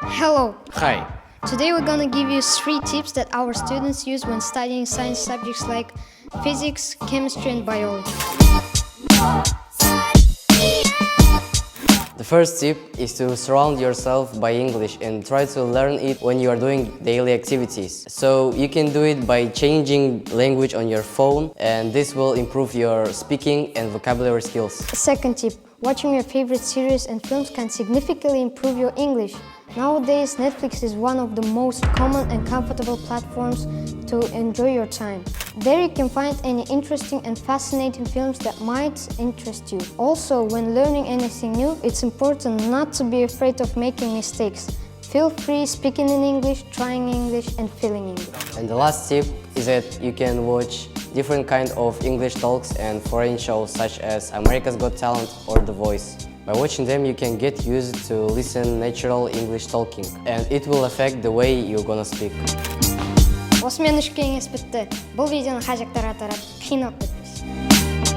Hello! Hi. Today we're gonna give you 3 tips that our students use when studying science subjects like physics, chemistry and biology. The first tip is to surround yourself by English and try to learn it when you are doing daily activities. So you can do it by changing language on your phone, and this will improve your speaking and vocabulary skills. Second tip, watching your favorite series and films can significantly improve your English. Nowadays, Netflix is one of the most common and comfortable platforms to enjoy your time. There you can find any interesting and fascinating films that might interest you. Also, when learning anything new, it's important not to be afraid of making mistakes. Feel free speaking in English, trying English and feeling English. And the last tip is that you can watch different kind of English talks and foreign shows such as America's Got Talent or The Voice. By watching them, you can get used to listen natural English talking, and it will affect the way you're gonna speak. Осымен 3 кеңес бітті. Бұл видеоны қай жақтарға тарап қинап кетпесін.